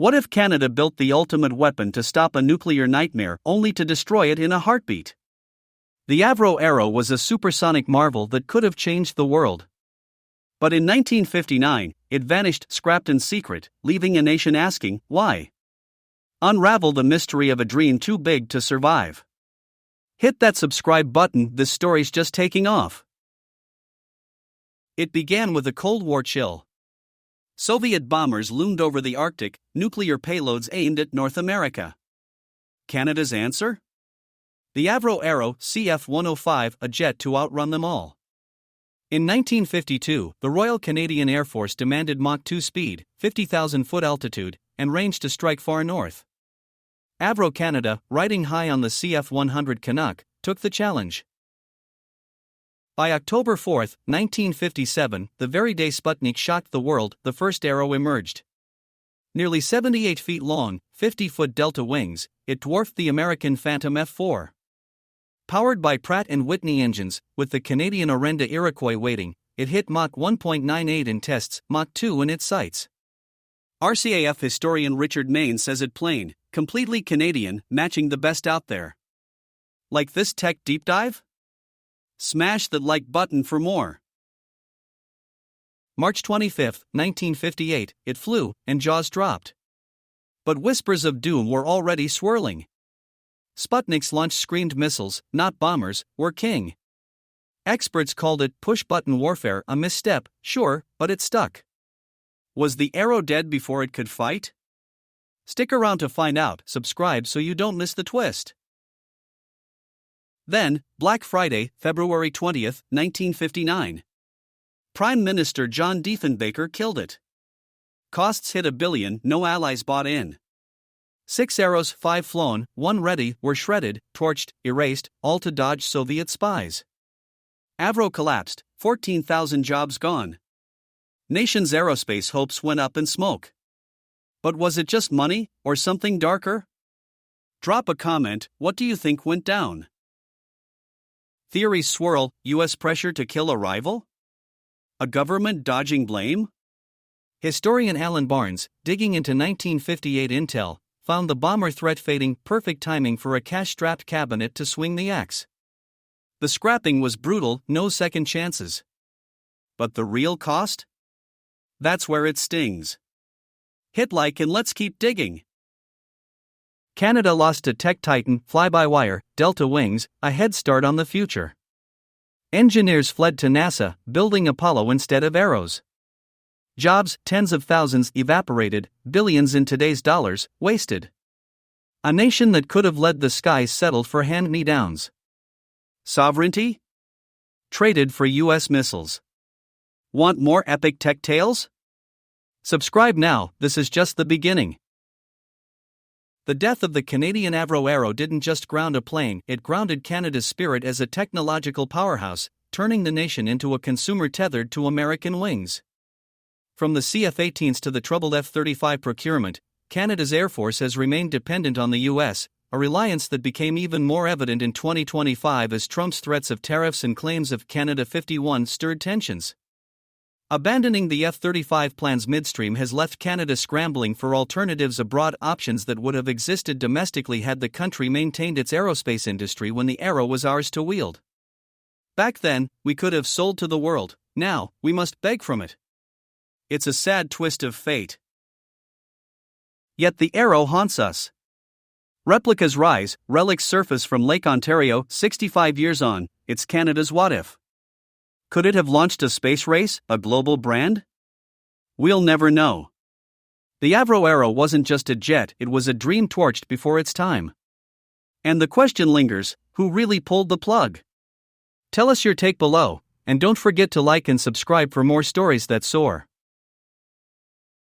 What if Canada built the ultimate weapon to stop a nuclear nightmare only to destroy it in a heartbeat? The Avro Arrow was a supersonic marvel that could have changed the world. But in 1959, it vanished, scrapped in secret, leaving a nation asking, why? Unravel the mystery of a dream too big to survive. Hit that subscribe button, this story's just taking off. It began with a Cold War chill. Soviet bombers loomed over the Arctic, nuclear payloads aimed at North America. Canada's answer? The Avro Arrow CF-105, a jet to outrun them all. In 1952, the Royal Canadian Air Force demanded Mach 2 speed, 50,000-foot altitude, and range to strike far north. Avro Canada, riding high on the CF-100 Canuck, took the challenge. By October 4, 1957, the very day Sputnik shocked the world, the first Arrow emerged. Nearly 78 feet long, 50-foot delta wings, it dwarfed the American Phantom F-4. Powered by Pratt & Whitney engines, with the Canadian Orenda Iroquois waiting, it hit Mach 1.98 in tests, Mach 2 in its sights. RCAF historian Richard Main says it plain, completely Canadian, matching the best out there. Like this tech deep dive? Smash that like button for more. March 25, 1958, it flew, and jaws dropped. But whispers of doom were already swirling. Sputnik's launch screamed missiles, not bombers, were king. Experts called it push-button warfare, a misstep, sure, but it stuck. Was the Arrow dead before it could fight? Stick around to find out, subscribe so you don't miss the twist. Then, Black Friday, February 20, 1959. Prime Minister John Diefenbaker killed it. Costs hit $1 billion, no allies bought in. 6 arrows, 5 flown, 1 ready, were shredded, torched, erased, all to dodge Soviet spies. Avro collapsed, 14,000 jobs gone. Nation's aerospace hopes went up in smoke. But was it just money, or something darker? Drop a comment, what do you think went down? Theories swirl, US pressure to kill a rival? A government dodging blame? Historian Alan Barnes, digging into 1958 intel, found the bomber threat fading, perfect timing for a cash-strapped cabinet to swing the axe. The scrapping was brutal, no second chances. But the real cost? That's where it stings. Hit like and let's keep digging. Canada lost to tech titan, fly-by-wire, Delta Wings, a head start on the future. Engineers fled to NASA, building Apollo instead of Arrows. Jobs, tens of thousands, evaporated, billions in today's dollars, wasted. A nation that could have led the skies settled for hand-me-downs. Sovereignty? Traded for US missiles. Want more epic tech tales? Subscribe now, this is just the beginning. The death of the Canadian Avro Arrow didn't just ground a plane, it grounded Canada's spirit as a technological powerhouse, turning the nation into a consumer tethered to American wings. From the CF-18s to the troubled F-35 procurement, Canada's Air Force has remained dependent on the US, a reliance that became even more evident in 2025 as Trump's threats of tariffs and claims of Canada 51 stirred tensions. Abandoning the F-35 plans midstream has left Canada scrambling for alternatives abroad, options that would have existed domestically had the country maintained its aerospace industry when the Arrow was ours to wield. Back then, we could have sold to the world, now, we must beg from it. It's a sad twist of fate. Yet the Arrow haunts us. Replicas rise, relics surface from Lake Ontario, 65 years on, it's Canada's what if. Could it have launched a space race, a global brand? We'll never know. The Avro Arrow wasn't just a jet, it was a dream torched before its time. And the question lingers, who really pulled the plug? Tell us your take below, and don't forget to like and subscribe for more stories that soar.